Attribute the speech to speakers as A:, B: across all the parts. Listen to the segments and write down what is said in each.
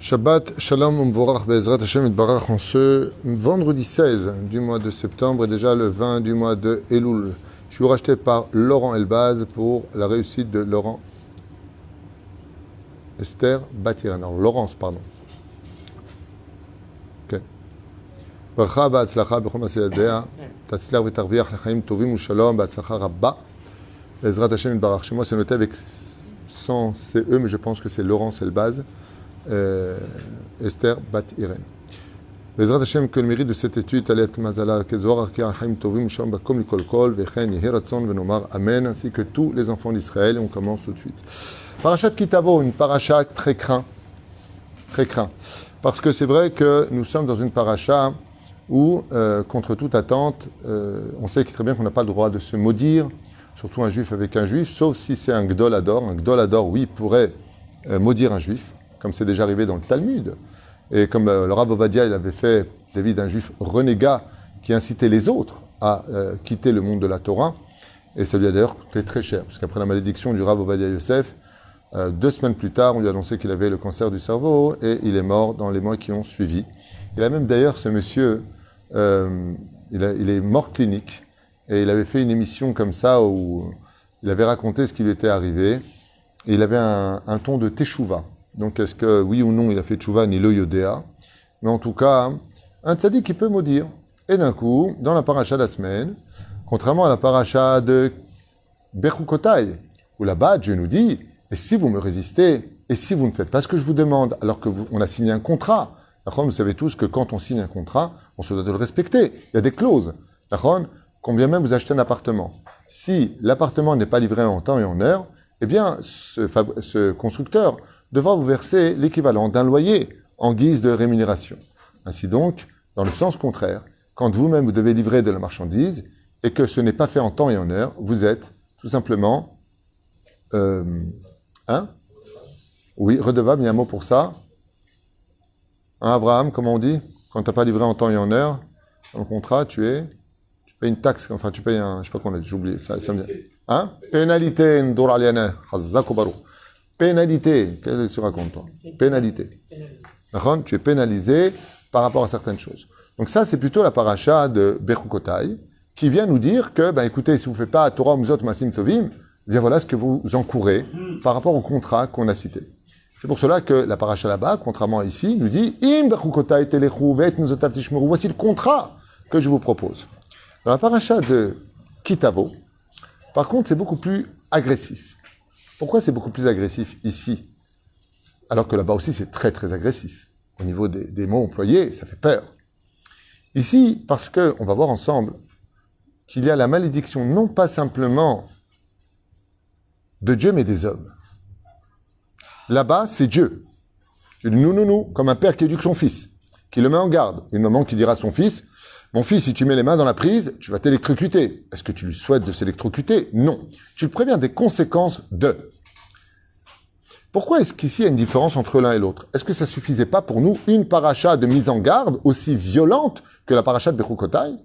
A: Shabbat Shalom Umvorach Be'ezrat Hashem Itbarach en ce vendredi 16 du mois de septembre et déjà le 20 du mois de Elul. Je suis racheté par Laurent Elbaz pour la réussite de Laurent Esther Batiran. Alors Laurence, pardon. Ok. Bracha ba'atzlacha b'chol ma'aseh yadea tatzliach v'tarviach l'chaim tovim u'shalom ba'atzlacha rabba Be'ezrat Hashem Itbarach. Chez moi c'est noté avec sans CE mais je pense que c'est Laurence Elbaz. Esther Bat Irene. Bezrat Hashem, que le mérite de cette étude, Talet Mazala, Kezoar, Haim Tovim, Sham Bakom, Likol Kol, Vechen, Yehiratzon, Venomar, Amen, ainsi que tous les enfants d'Israël. Et on commence tout de suite. Parashat Kitavo, une paracha très craint. Très craint. Parce que c'est vrai que nous sommes dans une paracha où, contre toute attente, on sait très bien qu'on n'a pas le droit de se maudire, surtout un juif avec un juif, sauf si c'est un Gdol Ador. Un Gdol Ador, oui, pourrait maudire un juif, comme c'est déjà arrivé dans le Talmud, et comme le Rav Ovadia il avait fait vis-à-vis d'un juif renégat qui incitait les autres à quitter le monde de la Torah, et ça lui a d'ailleurs coûté très cher, parce qu'après la malédiction du Rav Ovadia Yosef, 2 semaines plus tard, on lui a annoncé qu'il avait le cancer du cerveau, et il est mort dans les mois qui ont suivi. Il a même d'ailleurs, ce monsieur, il est mort clinique, et il avait fait une émission comme ça, où il avait raconté ce qui lui était arrivé, et il avait un ton de teshuva. Donc, est-ce que, oui ou non, il a fait tchouva, ni le yodéa. Mais en tout cas, un tzaddik qui peut maudire. Et d'un coup, dans la paracha de la semaine, contrairement à la paracha de Bechukotai, où là-bas, Dieu nous dit, et si vous me résistez, et si vous ne faites pas ce que je vous demande, alors que on a signé un contrat. D'accord, vous savez tous que quand on signe un contrat, on se doit de le respecter. Il y a des clauses. D'accord, combien même vous achetez un appartement. Si l'appartement n'est pas livré en temps et en heure, eh bien, ce constructeur devra vous verser l'équivalent d'un loyer en guise de rémunération. Ainsi donc, dans le sens contraire, quand vous-même vous devez livrer de la marchandise et que ce n'est pas fait en temps et en heure, vous êtes tout simplement oui, redevable, il y a un mot pour ça. Abraham, comment on dit? Quand tu n'as pas livré en temps et en heure, dans le contrat, tu payes une taxe, enfin tu payes un, je sais pas qu'on a dit, j'ai oublié, ça me dit. Pénalité, ndour aliana, hazzakobaru. Pénalité, qu'est-ce que tu racontes toi? Pénalité. D'accord? Tu es pénalisé par rapport à certaines choses. Donc ça, c'est plutôt la paracha de Bechukotai, qui vient nous dire que, écoutez, si vous ne faites pas Torah Umzot Masim Tovim, bien voilà ce que vous encourez par rapport au contrat qu'on a cité. C'est pour cela que la paracha là-bas, contrairement à ici, nous dit Im Bechukotai telechu vet nuzotav tishmeru. Voici le contrat que je vous propose. Dans la paracha de Kitavo, par contre, c'est beaucoup plus agressif. Pourquoi c'est beaucoup plus agressif ici, alors que là-bas aussi c'est très très agressif. Au niveau des mots employés, ça fait peur. Ici, parce qu'on va voir ensemble qu'il y a la malédiction non pas simplement de Dieu, mais des hommes. Là-bas, c'est Dieu. Dieu dit nous, comme un père qui éduque son fils, qui le met en garde. Une maman qui dira à son fils, mon fils, si tu mets les mains dans la prise, tu vas t'électrocuter. Est-ce que tu lui souhaites de s'électrocuter? Non. Tu le préviens des conséquences de. Pourquoi est-ce qu'ici il y a une différence entre l'un et l'autre? Est-ce que ça suffisait pas pour nous une paracha de mise en garde aussi violente que la paracha de Bechukotai?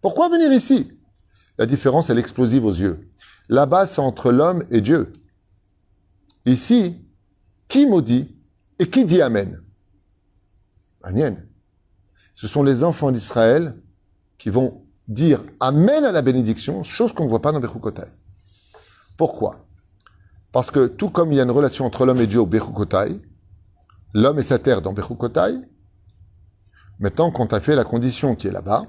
A: Pourquoi venir ici? La différence, elle est explosive aux yeux. Là-bas, c'est entre l'homme et Dieu. Ici, qui maudit et qui dit Amen? Amen. Ce sont les enfants d'Israël qui vont dire Amen à la bénédiction, chose qu'on ne voit pas dans Bechukotai. Pourquoi? Parce que tout comme il y a une relation entre l'homme et Dieu au Bechukotai, l'homme et sa terre dans Bechukotai, maintenant quand tu as fait la condition qui est là-bas,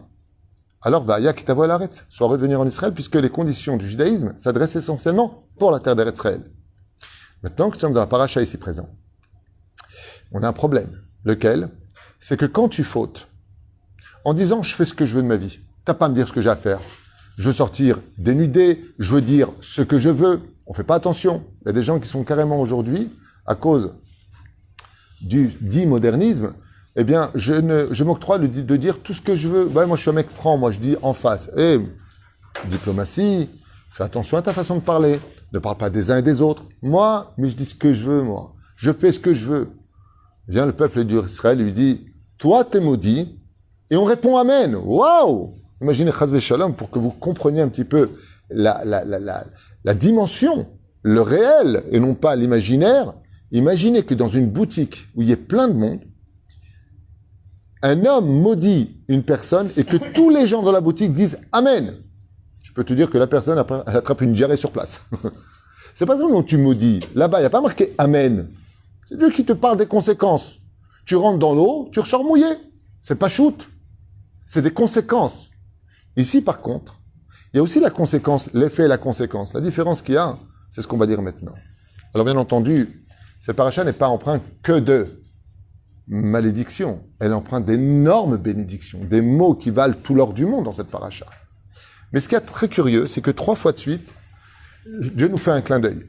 A: alors Vaya Kitavo al Haaretz, soit revenir en Israël, puisque les conditions du judaïsme s'adressent essentiellement pour la terre d'Eretz Israël. Maintenant que nous sommes dans la paracha ici présent, on a un problème. Lequel? C'est que quand tu fautes, en disant je fais ce que je veux de ma vie, t'as pas à me dire ce que j'ai à faire. Je veux sortir dénudé, je veux dire ce que je veux. On fait pas attention. Il y a des gens qui sont carrément aujourd'hui, à cause du modernisme, eh bien, je m'octroie de dire tout ce que je veux. Ouais, moi, je suis un mec franc, moi, je dis en face. Diplomatie, fais attention à ta façon de parler. Ne parle pas des uns et des autres. Moi, mais je dis ce que je veux, moi. Je fais ce que je veux. Vient le peuple d'Israël lui dit, toi, t'es maudit. Et on répond Amen. Waouh! Imaginez Chazvé Shalom pour que vous compreniez un petit peu la dimension, le réel, et non pas l'imaginaire Imaginez que dans une boutique où il y ait plein de monde, un homme maudit une personne et que tous les gens dans la boutique disent Amen. Je peux te dire que la personne, elle attrape une diarrhée sur place. C'est pas ça dont tu maudis. Là-bas, il n'y a pas marqué Amen. C'est Dieu qui te parle des conséquences. Tu rentres dans l'eau, tu ressors mouillé. C'est pas shoot. C'est des conséquences. Ici, par contre, il y a aussi la conséquence, l'effet et la conséquence. La différence qu'il y a, c'est ce qu'on va dire maintenant. Alors, bien entendu, cette paracha n'est pas empreinte que de malédiction. Elle emprunte d'énormes bénédictions, des mots qui valent tout l'or du monde dans cette paracha. Mais ce qui est très curieux, c'est que 3 fois de suite, Dieu nous fait un clin d'œil.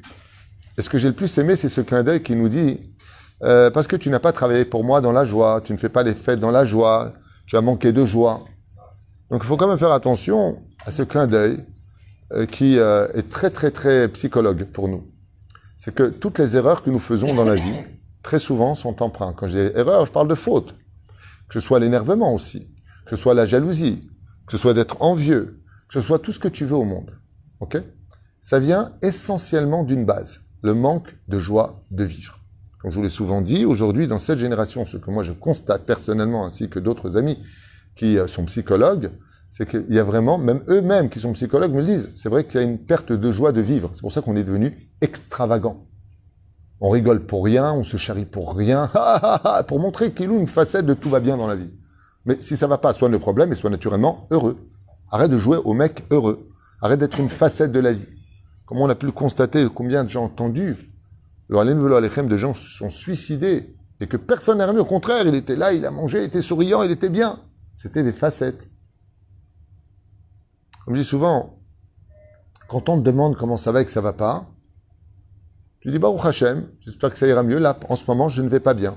A: Et ce que j'ai le plus aimé, c'est ce clin d'œil qui nous dit parce que tu n'as pas travaillé pour moi dans la joie, tu ne fais pas les fêtes dans la joie, tu as manqué de joie. Donc il faut quand même faire attention à ce clin d'œil qui est très très très psychologue pour nous. C'est que toutes les erreurs que nous faisons dans la vie, très souvent, sont empreintes. Quand je dis erreur, je parle de faute. Que ce soit l'énervement aussi, que ce soit la jalousie, que ce soit d'être envieux, que ce soit tout ce que tu veux au monde. Ok ? Ça vient essentiellement d'une base, le manque de joie de vivre. Comme je vous l'ai souvent dit, aujourd'hui, dans cette génération, ce que moi je constate personnellement, ainsi que d'autres amis qui sont psychologues, c'est qu'il y a vraiment, même eux-mêmes qui sont psychologues me le disent, c'est vrai qu'il y a une perte de joie de vivre. C'est pour ça qu'on est devenu extravagant. On rigole pour rien, on se charrie pour rien, pour montrer qu'il a une facette de tout va bien dans la vie. Mais si ça va pas, sois le problème et sois naturellement heureux. Arrête de jouer au mec heureux. Arrête d'être une facette de la vie. Comme on a pu le constater, combien de gens ont entendu, de gens se sont suicidés et que personne n'a remis. Au contraire, il était là, il a mangé, il était souriant, il était bien. C'était des facettes. Comme je dis souvent, quand on te demande comment ça va et que ça va pas, tu dis Baruch Hashem, j'espère que ça ira mieux. Là, en ce moment, je ne vais pas bien.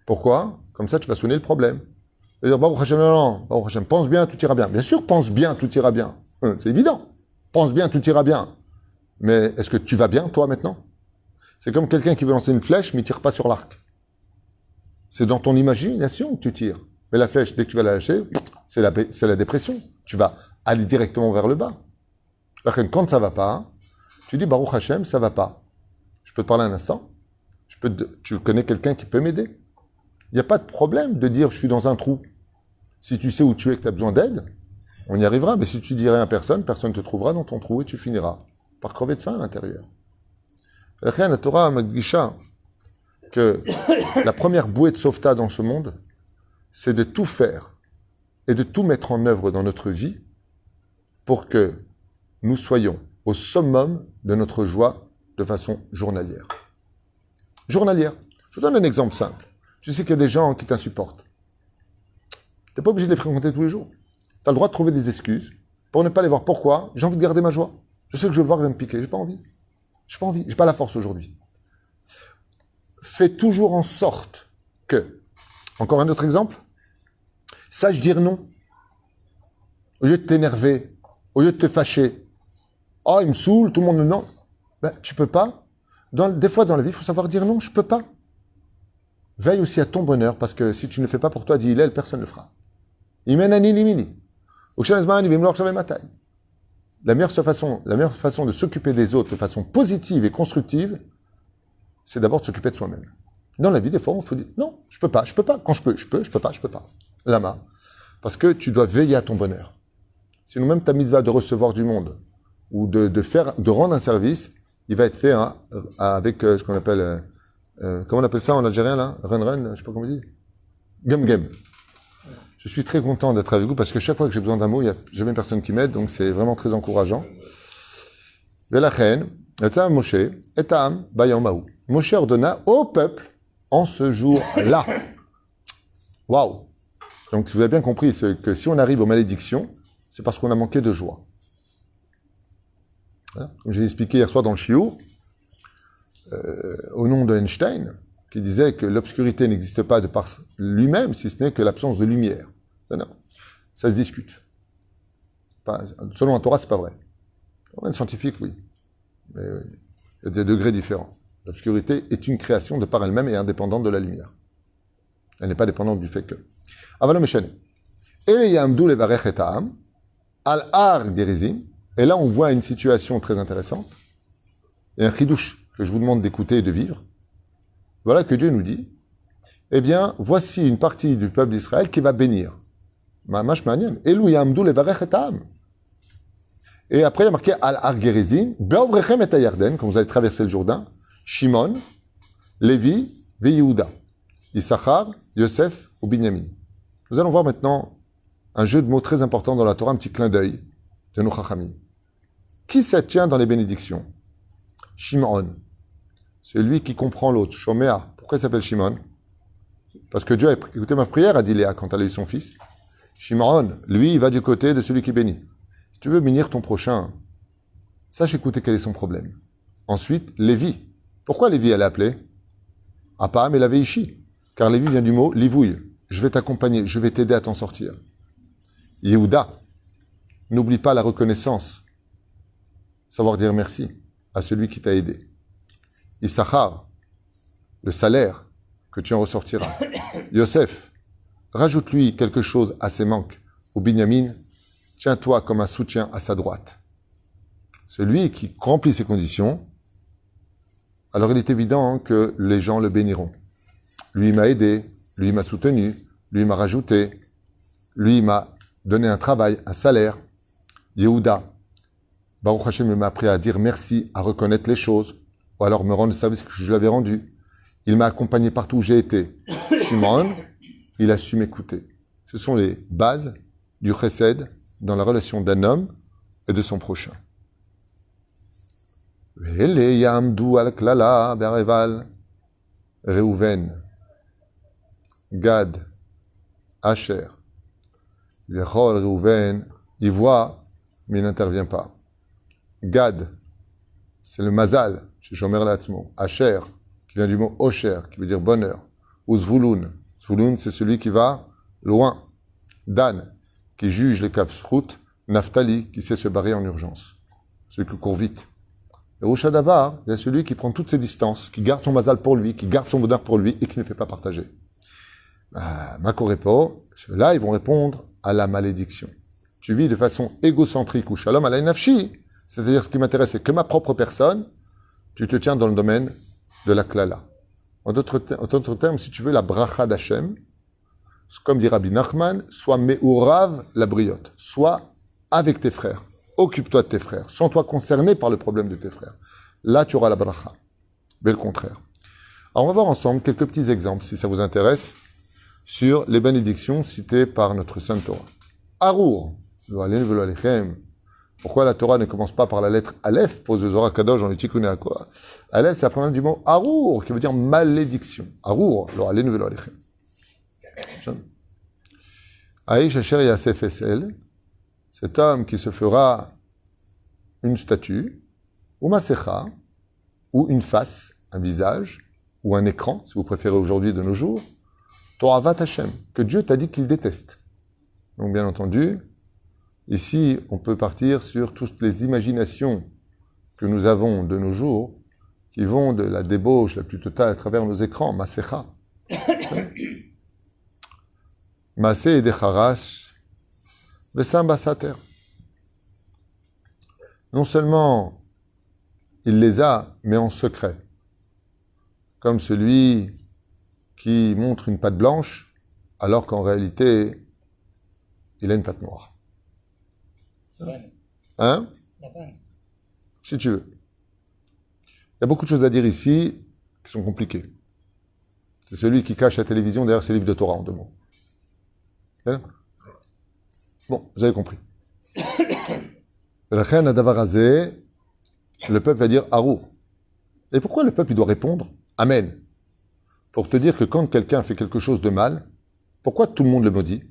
A: Pourquoi ? Comme ça, tu vas sonner le problème. Tu vas dire Baruch Hashem, non, Baruch Hashem, pense bien, tout ira bien. Bien sûr, pense bien, tout ira bien. C'est évident. Pense bien, tout ira bien. Mais est-ce que tu vas bien, toi, maintenant ? C'est comme quelqu'un qui veut lancer une flèche, mais il ne tire pas sur l'arc. C'est dans ton imagination que tu tires. Mais la flèche, dès que tu vas la lâcher, c'est la dépression. Tu vas aller directement vers le bas. Quand ça ne va pas, tu dis Baruch Hashem, ça ne va pas. Je peux te parler un instant ? Tu connais quelqu'un qui peut m'aider ? Il n'y a pas de problème de dire je suis dans un trou. Si tu sais où tu es, que tu as besoin d'aide, on y arrivera. Mais si tu dis rien à personne, personne ne te trouvera dans ton trou et tu finiras par crever de faim à l'intérieur. La Torah m'adisha que la première bouée de sauvetage dans ce monde, c'est de tout faire et de tout mettre en œuvre dans notre vie pour que nous soyons au summum de notre joie de façon journalière. Journalière. Je vous donne un exemple simple. Tu sais qu'il y a des gens qui t'insupportent. Tu n'es pas obligé de les fréquenter tous les jours. Tu as le droit de trouver des excuses pour ne pas les voir. Pourquoi ? J'ai envie de garder ma joie. Je sais que je vais le voir, il va me piquer. J'ai pas envie. J'ai pas la force aujourd'hui. Fais toujours en sorte que, encore un autre exemple, sache dire non. Au lieu de t'énerver, au lieu de te fâcher. Oh, il me saoule, tout le monde me non. Ben, tu peux pas. Des fois dans la vie, il faut savoir dire non, je peux pas. Veille aussi à ton bonheur, parce que si tu ne le fais pas pour toi, dit Hillel, personne ne le fera. La meilleure façon de s'occuper des autres de façon positive et constructive, c'est d'abord de s'occuper de soi-même. Dans la vie, des fois, on faut dire non, je peux pas. Quand je peux pas. Lama. Parce que tu dois veiller à ton bonheur. Sinon, même ta mitzvah de recevoir du monde ou de rendre un service, il va être fait avec ce qu'on appelle, comment on appelle ça en algérien là ? Ren, je sais pas comment on dit. Gem. Je suis très content d'être avec vous parce que chaque fois que j'ai besoin d'un mot, il n'y a jamais personne qui m'aide, donc c'est vraiment très encourageant. Moshe ordonna au peuple en ce jour-là. Waouh! Donc vous avez bien compris que si on arrive aux malédictions, c'est parce qu'on a manqué de joie. Hein? Comme j'ai expliqué hier soir dans le Shiur, au nom d'Einstein, qui disait que l'obscurité n'existe pas de par lui-même, si ce n'est que l'absence de lumière. Non, ça se discute. Selon la Torah, c'est pas vrai. Un scientifique, oui. Mais il y a des degrés différents. L'obscurité est une création de par elle-même et indépendante de la lumière. Elle n'est pas dépendante du fait que. Avalom Eshane. Et Yamdou levarech et ha'am, al-ar gerizim. Et là, on voit une situation très intéressante. Et un chidouche. que je vous demande d'écouter et de vivre, voilà que Dieu nous dit, eh bien, voici une partie du peuple d'Israël qui va bénir. Mamash Manyan. Elou yamdou levarech et ta'am. Et après, il y a marqué Al-Har Gerizim, Be'ovrechem et Yarden, quand vous allez traverser le Jourdain, Shimon, Lévi, Yehuda, Issachar, Yosef ou Binyamin. Nous allons voir maintenant un jeu de mots très important dans la Torah, un petit clin d'œil de nos Chachamim. Qui se tient dans les bénédictions? Shimon, celui qui comprend l'autre. Shomea. Pourquoi il s'appelle Shimon? Parce que Dieu a écouté ma prière, a dit Léa quand elle a eu son fils. Shimon, lui, il va du côté de celui qui bénit. Si tu veux bénir ton prochain, sache écouter quel est son problème. Ensuite, Lévi. Pourquoi Lévi elle est appelée Apam et la Veishi. Car Lévi vient du mot livouille. Je vais t'accompagner, je vais t'aider à t'en sortir. Yehuda. N'oublie pas la reconnaissance. Savoir dire merci à celui qui t'a aidé. Issachar. Le salaire que tu en ressortiras. Yosef. Rajoute-lui quelque chose à ses manques. Ou Binyamin. Tiens-toi comme un soutien à sa droite. Celui qui remplit ces conditions, alors il est évident que les gens le béniront. Lui m'a aidé, lui m'a soutenu, lui m'a rajouté, lui m'a donné un travail, un salaire. Yehuda, Baruch Hashem m'a appris à dire merci, à reconnaître les choses, ou alors me rendre le service que je lui avais rendu. Il m'a accompagné partout où j'ai été. Shimon, il a su m'écouter. Ce sont les bases du chesed dans la relation d'un homme et de son prochain. Reuven, Gad, Asher. Reuven, il voit, mais il n'intervient pas. Gad, c'est le mazal, chez Shomer Latzmo. Asher, qui vient du mot Osher, qui veut dire bonheur. Ou Zvouloun. Zvouloun, c'est celui qui va loin. Dan, qui juge les kafsrout. Naphtali, qui sait se barrer en urgence. Celui qui court vite. Et Rosh Hadavar, il y a celui qui prend toutes ses distances, qui garde son mazal pour lui, qui garde son bonheur pour lui et qui ne fait pas partager. Makorepo, ceux-là, ils vont répondre à la malédiction. Tu vis de façon égocentrique ou shalom alay nafshi, c'est-à-dire ce qui m'intéresse, c'est que ma propre personne, tu te tiens dans le domaine de la klala. En d'autres termes, si tu veux, la bracha d'Hachem, comme dit Rabbi Nachman, sois me'urav la briotte, sois avec tes frères. Occupe-toi de tes frères. Sens-toi concerné par le problème de tes frères. Là, tu auras la bracha. Mais le contraire. Alors, on va voir ensemble quelques petits exemples, si ça vous intéresse, sur les bénédictions citées par notre Sainte Torah. Arour. Pourquoi la Torah ne commence pas par la lettre Aleph, pose le Zohar Kadosh dans le Tikkun HaKoah. Aleph, c'est la première du mot Arour, qui veut dire malédiction. Arour. Aïch Asher Yasef Esel. Cet homme qui se fera une statue, ou masecha, ou une face, un visage, ou un écran, si vous préférez aujourd'hui de nos jours, Toravat Hashem, que Dieu t'a dit qu'il déteste. Donc bien entendu, ici, on peut partir sur toutes les imaginations que nous avons de nos jours, qui vont de la débauche la plus totale à travers nos écrans, masecha. Masé et Decharash, non seulement il les a, mais en secret. Comme celui qui montre une patte blanche, alors qu'en réalité, il a une patte noire. Hein? Si tu veux. Il y a beaucoup de choses à dire ici qui sont compliquées. C'est celui qui cache la télévision derrière ses livres de Torah, en 2 mots. Bon, vous avez compris. La reine Adavarazé, le peuple va dire Arour. Et pourquoi le peuple il doit répondre Amen? Pour te dire que quand quelqu'un fait quelque chose de mal, pourquoi tout le monde le maudit?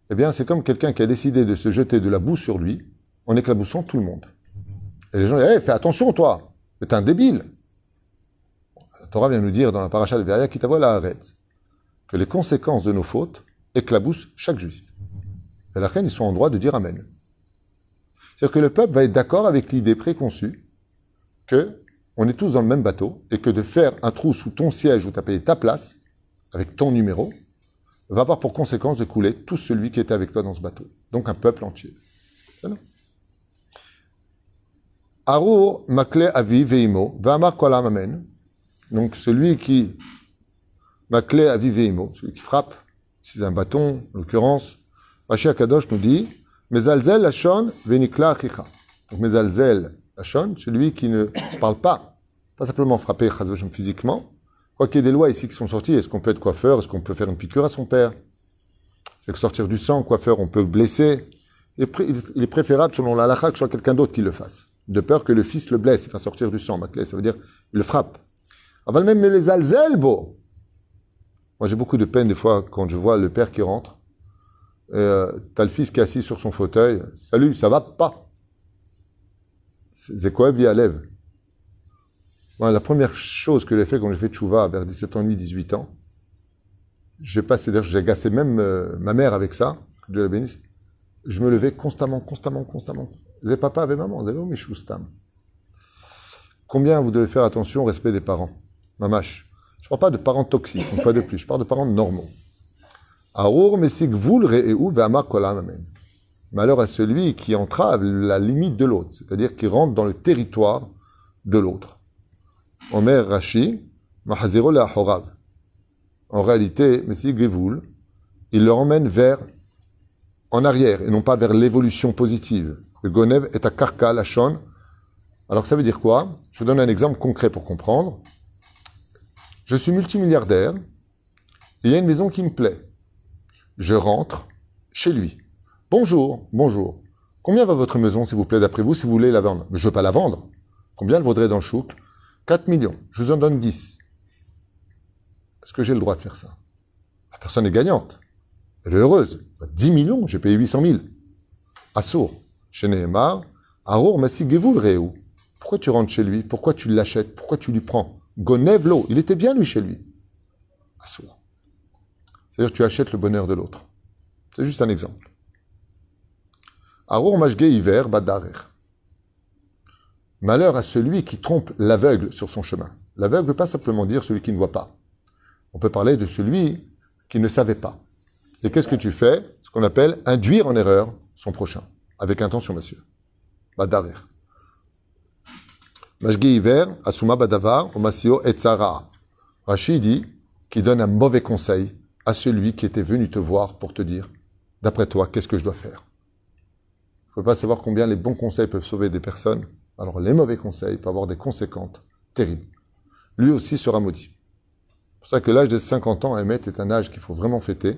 A: Eh bien, c'est comme quelqu'un qui a décidé de se jeter de la boue sur lui en éclaboussant tout le monde. Et les gens disent fais attention, toi, mais t'es un débile. La Torah vient nous dire dans la paracha de Beria, Kitavo la Haaretz, que les conséquences de nos fautes éclaboussent chaque juif. Et la reine, ils sont en droit de dire Amen. C'est-à-dire que le peuple va être d'accord avec l'idée préconçue que on est tous dans le même bateau et que de faire un trou sous ton siège où tu as payé ta place, avec ton numéro, va avoir pour conséquence de couler tout celui qui était avec toi dans ce bateau. Donc un peuple entier. Voilà. Arur makle avi veimo, v'amar kol ha'am amen. Donc celui qui makle avi veimo, celui qui frappe, si c'est un bâton, en l'occurrence, Rashi Akadosh nous dit, mezalzel lashon venikla achicha. Donc mezalzel lashon, celui qui ne parle pas simplement frapper physiquement. Quoi qu'il y ait des lois ici qui sont sorties, est-ce qu'on peut être coiffeur, est-ce qu'on peut faire une piqûre à son père? Fait que sortir du sang, coiffeur, on peut blesser. Il est préférable, selon la halakha, que ce soit quelqu'un d'autre qui le fasse. De peur que le fils le blesse, il fasse sortir du sang. Makle, ça veut dire, il le frappe. Aval même les alzel, beau. Moi, j'ai beaucoup de peine, des fois, quand je vois le père qui rentre. T'as le fils qui est assis sur son fauteuil. Salut, ça va pas? C'est quoi, via lève. Moi, la première chose que j'ai fait quand j'ai fait tchouva vers 17 ans, 18 ans, j'ai agacé même ma mère avec ça, que Dieu la bénisse. Je me levais constamment. Zé papa avec maman, zé michoustam. Combien vous devez faire attention au respect des parents? Mamash. Je ne parle pas de parents toxiques, une fois de plus, je parle de parents normaux. Arour mesig vul re'eu ve'amar kol ha'am amen. Malheur à celui qui entrave la limite de l'autre, c'est-à-dire qui rentre dans le territoire de l'autre. Omer Rashi, mahaziro le'ahorav. En réalité, mesig vul, il le emmène en arrière, et non pas vers l'évolution positive. Le gonev est à karka, la shon. Alors ça veut dire quoi? Je vous donne un exemple concret pour comprendre. Je suis multimilliardaire, et il y a une maison qui me plaît. Je rentre chez lui. Bonjour. Combien va votre maison, s'il vous plaît, d'après vous, si vous voulez la vendre? Mais je ne veux pas la vendre. Combien elle vaudrait dans le chouk? 4 millions. Je vous en donne 10. Est-ce que j'ai le droit de faire ça? La personne est gagnante. Elle est heureuse. 10 millions, j'ai payé 800 000. Assour. Chez Nehemar, Arour Masigevul Reu. Pourquoi tu rentres chez lui? Pourquoi tu l'achètes? Pourquoi tu lui prends? Gonevlo. Il était bien, lui, chez lui. Assour. C'est-à-dire que tu achètes le bonheur de l'autre. C'est juste un exemple. Arour Mashge Iver Badarer. Malheur à celui qui trompe l'aveugle sur son chemin. L'aveugle ne veut pas simplement dire celui qui ne voit pas. On peut parler de celui qui ne savait pas. Et qu'est-ce que tu fais? Ce qu'on appelle induire en erreur son prochain. Avec intention, monsieur. Badarer. Mashge Iver, Asuma Badavar, Omasio Etzara. Rashi dit qui donne un mauvais conseil à celui qui était venu te voir pour te dire, d'après toi, qu'est-ce que je dois faire? Il ne faut pas savoir combien les bons conseils peuvent sauver des personnes. Alors les mauvais conseils peuvent avoir des conséquences terribles. Lui aussi sera maudit. C'est pour ça que l'âge de 50 ans, Emet, est un âge qu'il faut vraiment fêter.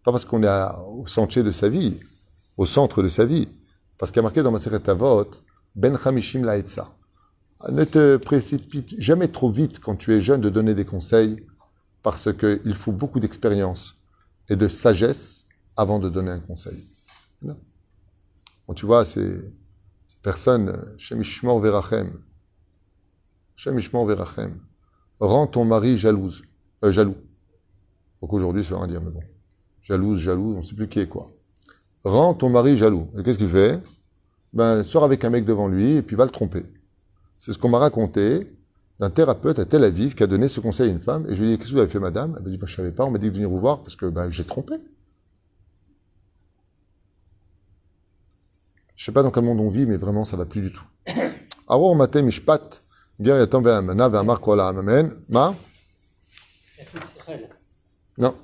A: Pas parce qu'on est au sentier de sa vie, au centre de sa vie. Parce qu'il y a marqué dans ma Maseret Avot, Ben Chamishim Laetza. Ne te précipite jamais trop vite quand tu es jeune de donner des conseils, parce qu'il faut beaucoup d'expérience et de sagesse avant de donner un conseil. Bon, tu vois, ces personnes, Shem Ishmor Verachem, rends ton mari jaloux. Donc aujourd'hui, ça veut rien dire, mais bon. Jalouse, on ne sait plus qui est quoi. Rends ton mari jaloux. Et qu'est-ce qu'il fait? Sors avec un mec devant lui et puis va le tromper. C'est ce qu'on m'a raconté d'un thérapeute à Tel Aviv qui a donné ce conseil à une femme. Et je lui ai dit, qu'est-ce que vous avez fait, madame? Elle m'a dit, je ne savais pas, on m'a dit de venir vous voir parce que j'ai trompé. Je ne sais pas dans quel monde on vit, mais vraiment, ça ne va plus du tout. Awor maté mishpat, ger yatam ve'amana ve'amar kol ha'am amen. Ma? Non.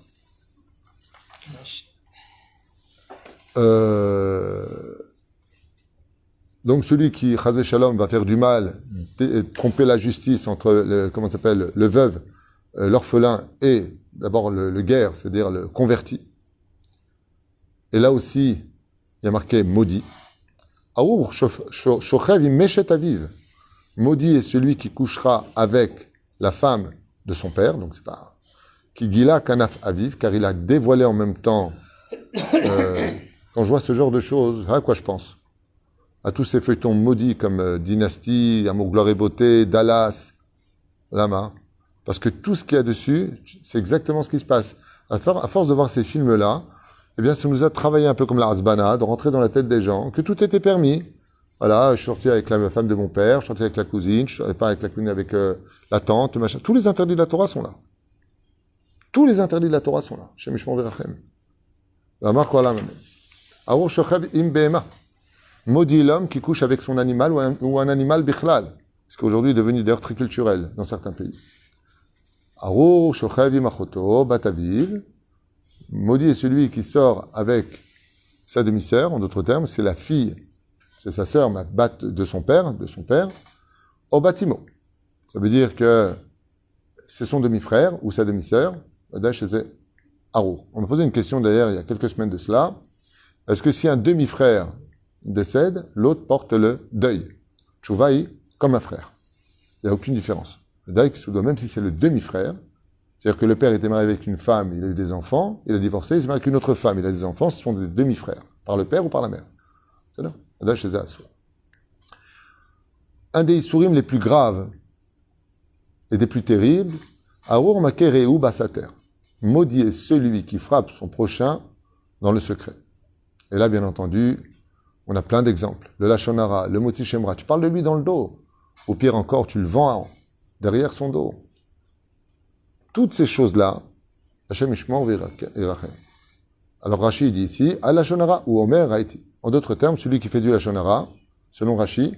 A: Donc celui qui, chazé shalom, va faire du mal, tromper la justice entre le veuve, l'orphelin et d'abord le guerre, c'est-à-dire le converti. Et là aussi, il y a marqué maudit. Aour shochev imeshet aviv. Maudit est celui qui couchera avec la femme de son père, donc c'est pas qui gila kanaf aviv, car il a dévoilé en même temps. Quand je vois ce genre de choses, à quoi je pense? À tous ces feuilletons maudits comme Dynastie, Amour, Gloire et Beauté, Dallas, Lama. Parce que tout ce qu'il y a dessus, c'est exactement ce qui se passe. À force de voir ces films-là, eh bien, ça nous a travaillé un peu comme la Hasbana, de rentrer dans la tête des gens, que tout était permis. Voilà, je suis sorti avec la femme de mon père, je suis sorti avec la cousine, je suis pas avec la cousine, avec la tante, machin. Tous les interdits de la Torah sont là. Tous les interdits de la Torah sont là. Shem Yishmor Verachem. La marque, voilà, même. Aour Shochev im Behema. Maudit l'homme qui couche avec son animal ou un animal bichlal, ce qui aujourd'hui est devenu d'ailleurs très culturel dans certains pays. Arur shochev imachoto bataviv. Maudit est celui qui sort avec sa demi-sœur, en d'autres termes, c'est la fille, c'est sa sœur, ma batte de son père, au bâtiment. Ça veut dire que c'est son demi-frère ou sa demi-sœur, c'est Arur. On m'a posé une question d'ailleurs il y a quelques semaines de cela. Est-ce que si un demi-frère décède, l'autre porte le deuil? Tchouvaï, comme un frère. Il n'y a aucune différence. Le deuil se doit même si c'est le demi-frère. C'est-à-dire que le père était marié avec une femme, il a eu des enfants, il a divorcé, il s'est marié avec une autre femme, il a des enfants, ce sont des demi-frères, par le père ou par la mère. C'est là. Un des Issourim les plus graves et des plus terribles, Arur Makereu Basater. Maudit est celui qui frappe son prochain dans le secret. Et là, bien entendu, on a plein d'exemples. Le Lachon Hara, le Motzi Shemra, tu parles de lui dans le dos. Ou pire encore, tu le vends derrière son dos. Toutes ces choses-là, Hashem Ishmor Virachem. Alors Rashi dit ici, Al Lachon Hara ou Omer Haïti. En d'autres termes, celui qui fait du Lachon Hara, selon Rashi,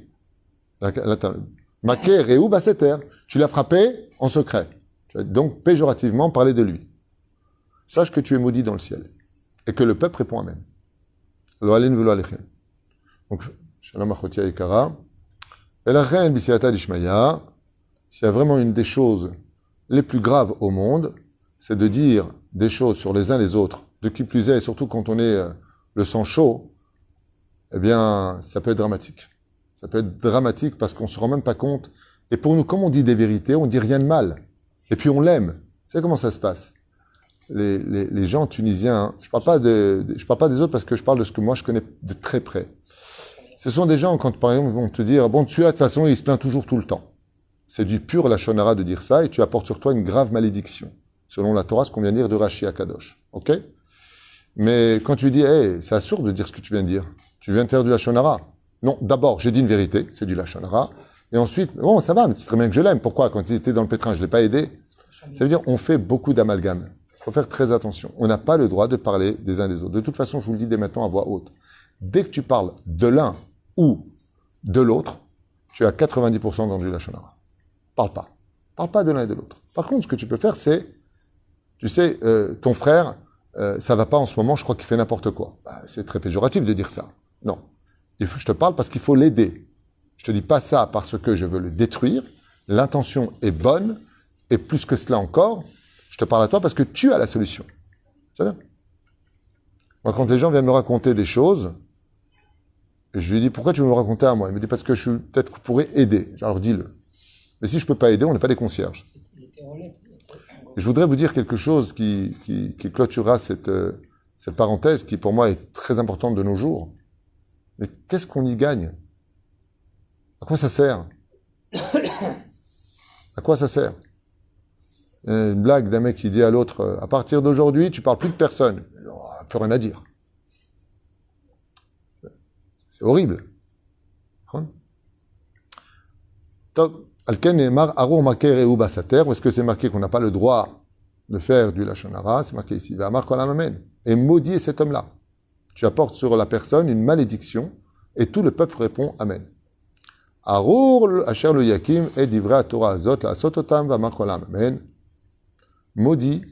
A: Maké Réou Baseter, tu l'as frappé en secret. Tu as donc péjorativement parlé de lui. Sache que tu es maudit dans le ciel. Et que le peuple répond Amen. Lo alin velo alechem. Donc, Shalom Achotia Ikara. Et la reine Bisiata d'Ishmaïa, s'il y a vraiment une des choses les plus graves au monde, c'est de dire des choses sur les uns les autres, de qui plus est, et surtout quand on est le sang chaud, eh bien, ça peut être dramatique. Ça peut être dramatique parce qu'on ne se rend même pas compte. Et pour nous, comme on dit des vérités, on ne dit rien de mal. Et puis on l'aime. Vous savez comment ça se passe? Les gens tunisiens, hein, je parle pas des autres parce que je parle de ce que moi je connais de très près. Ce sont des gens, quand par exemple, ils vont te dire, bon, celui-là, de toute façon, il se plaint toujours tout le temps. C'est du pur Lachon Hara de dire ça, et tu apportes sur toi une grave malédiction, selon la Torah, ce qu'on vient de dire de Rashi Akadosh. Ok? Mais quand tu dis, hey, c'est absurde de dire ce que tu viens de dire. Tu viens de faire du Lachon Hara. Non, d'abord, j'ai dit une vérité, c'est du Lachon Hara. Et ensuite, bon, ça va, mais c'est très bien que je l'aime. Pourquoi? Quand il était dans le pétrin, je ne l'ai pas aidé. Ça veut dire, on fait beaucoup d'amalgames. Il faut faire très attention. On n'a pas le droit de parler des uns des autres. De toute façon, je vous le dis dès maintenant à voix haute. Dès que tu parles de l'un ou de l'autre, tu as 90% dans du Lachon Hara. Parle pas. Parle pas de l'un et de l'autre. Par contre, ce que tu peux faire, c'est, tu sais, ton frère, ça va pas en ce moment, je crois qu'il fait n'importe quoi. Bah, c'est très péjoratif de dire ça. Non. Je te parle parce qu'il faut l'aider. Je te dis pas ça parce que je veux le détruire. L'intention est bonne, et plus que cela encore, je te parle à toi parce que tu as la solution. C'est ça? Moi, quand les gens viennent me raconter des choses, je lui dis, pourquoi tu veux me raconter à moi? Il me dit, parce que je peut-être pourrais aider. Alors dis-le. Mais si je ne peux pas aider, on n'est pas des concierges. Et je voudrais vous dire quelque chose qui clôturera cette parenthèse qui, pour moi, est très importante de nos jours. Mais qu'est-ce qu'on y gagne? À quoi ça sert? À quoi ça sert? Une blague d'un mec qui dit à l'autre, à partir d'aujourd'hui, tu ne parles plus de personne. Il n'a plus rien à dire. C'est horrible. Top. Alken et Mar Arur Maker ou Basater, ou est-ce que c'est marqué qu'on n'a pas le droit de faire du Lachon Hara? C'est marqué ici. Va Kolam Amen. Et maudit est cet homme-là. Tu apportes sur la personne une malédiction, et tout le peuple répond Amen. Arur Asher le Yakim et d'Ivra Torah Azot la Sototam va Kolam Amen. Maudit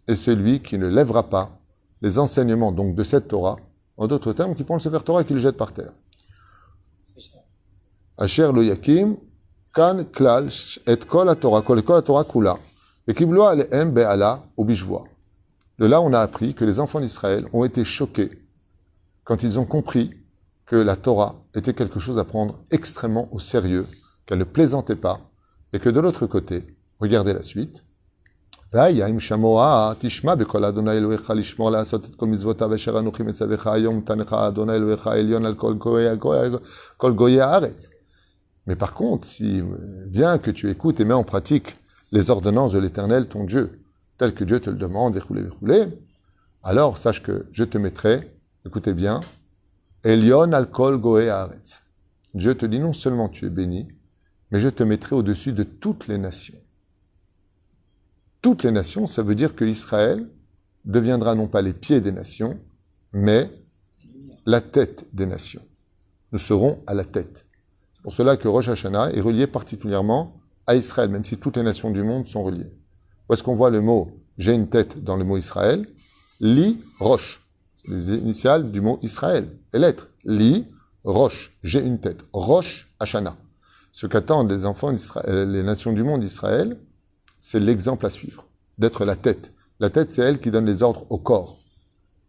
A: est celui qui ne lèvera pas les enseignements donc de cette Torah, en d'autres termes, qui prend le Sefer Torah et qui le jette par terre. Asher le Yakim kan klal et kol Torah kula et kiblo alehem be'ala ou bishvoa. De là, on a appris que les enfants d'Israël ont été choqués quand ils ont compris que la Torah était quelque chose à prendre extrêmement au sérieux, qu'elle ne plaisantait pas, et que de l'autre côté, regardez la suite. Vayim shamoa tishma bekol Adonai Elohecha lishmor la'asot et kol mitzvotav asher anochi metzavecha hayom tanecha Adonai Elohecha elyon al kol goyei haaretz. Mais par contre, si bien que tu écoutes et mets en pratique les ordonnances de l'Éternel, ton Dieu, telles que Dieu te le demande, alors sache que je te mettrai, écoutez bien, Elyon al kol goyei haaretz. Dieu te dit non seulement tu es béni, mais je te mettrai au-dessus de toutes les nations. Toutes les nations, ça veut dire que Israël deviendra non pas les pieds des nations, mais la tête des nations. nous serons à la tête. C'est pour cela que Rosh Hashanah est relié particulièrement à Israël, même si toutes les nations du monde sont reliées. Où est-ce qu'on voit le mot « j'ai une tête » dans le mot Israël? Li, Rosh. C'est les initiales du mot Israël. Les lettres. Li, Rosh. J'ai une tête. Rosh Hashanah. Ce qu'attendent les enfants d'Israël, les nations du monde d'Israël, c'est l'exemple à suivre. D'être la tête. La tête, c'est elle qui donne les ordres au corps.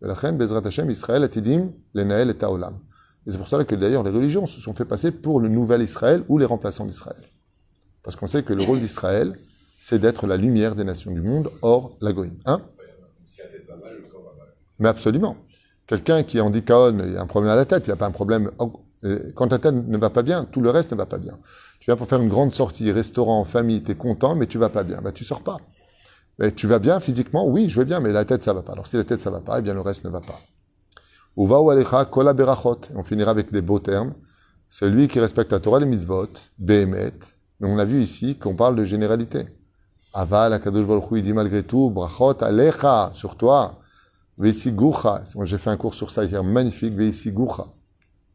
A: La reine Bezrat Hashem, Israël, Atidim, Lenael et Taolam. Et c'est pour cela que d'ailleurs les religions se sont fait passer pour le nouvel Israël ou les remplaçants d'Israël. Parce qu'on sait que le rôle d'Israël, c'est d'être la lumière des nations du monde, hors la goïm. Hein?
B: Si la tête va mal, le corps va mal.
A: Mais absolument. Quelqu'un qui en dit Kaon, il a un problème à la tête, il n'y a pas un problème. Quand ta tête ne va pas bien, tout le reste ne va pas bien. Tu viens pour faire une grande sortie, restaurant, famille, tu es content, mais tu ne vas pas bien. Ben, tu ne sors pas. Mais tu vas bien physiquement, oui, je vais bien, mais la tête, ça ne va pas. Alors si la tête, ça ne va pas, eh bien le reste ne va pas. Uva alecha kol berachot. On finira avec des beaux termes. Celui qui respecte la Torah, les mitzvot, behemet. Mais on a vu ici qu'on parle de généralité. Aval, Akadosh Baruch Hu, il dit malgré tout, brachot alecha, sur toi. Veisi gucha. Moi, j'ai fait un cours sur ça hier, magnifique. Veisi gucha.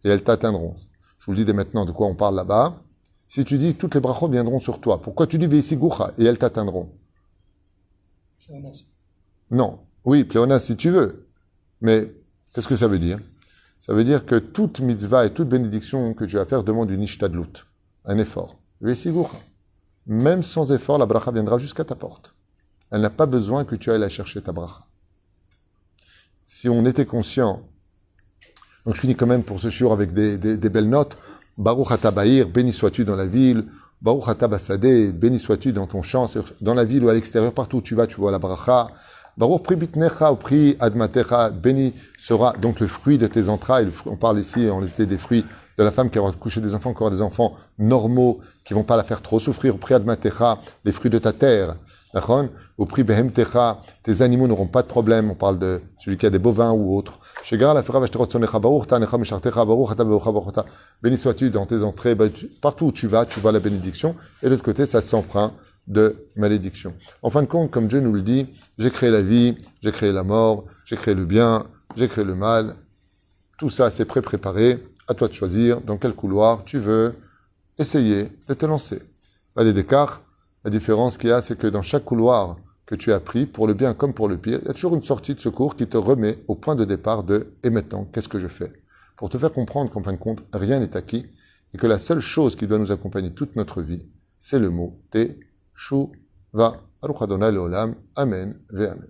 A: Et elles t'atteindront. Je vous le dis dès maintenant de quoi on parle là-bas. Si tu dis toutes les brachot viendront sur toi, pourquoi tu dis veisi gucha et elles t'atteindront? Non. Oui, pléonas si tu veux. Mais qu'est-ce que ça veut dire? Ça veut dire que toute mitzvah et toute bénédiction que tu vas faire demande une ishtadlut, un effort. Même sans effort, la bracha viendra jusqu'à ta porte. Elle n'a pas besoin que tu ailles la chercher, ta bracha. Si on était conscient, donc je finis quand même pour ce shiur avec des belles notes. Baruch ata ba'ir, béni sois-tu dans la ville. Baruch ata basadeh, béni sois-tu dans ton champ, dans la ville ou à l'extérieur, partout où tu vas, tu vois la bracha. Baruch pri bitnecha ou pri admatecha, béni sera donc le fruit de tes entrailles. On parle ici, on était des fruits de la femme qui aura couché des enfants, qui aura des enfants normaux, qui vont pas la faire trop souffrir. Au pri admatecha, les fruits de ta terre. Au pri behemtecha, tes animaux n'auront pas de problème. On parle de celui qui a des bovins ou autres. Béni sois-tu dans tes entrées. Partout où tu vas la bénédiction. Et de l'autre côté, ça s'empreint de malédiction. En fin de compte, comme Dieu nous le dit, j'ai créé la vie, j'ai créé la mort, j'ai créé le bien, j'ai créé le mal. Tout ça, c'est préparé. À toi de choisir dans quel couloir tu veux essayer de te lancer. Allez, Descartes, la différence qu'il y a, c'est que dans chaque couloir que tu as pris, pour le bien comme pour le pire, il y a toujours une sortie de secours qui te remet au point de départ de « et maintenant, qu'est-ce que je fais ?» Pour te faire comprendre qu'en fin de compte, rien n'est acquis et que la seule chose qui doit nous accompagner toute notre vie, c'est le mot « Teshuva ». Baruch Adonai Leolam. Amen ve Amen.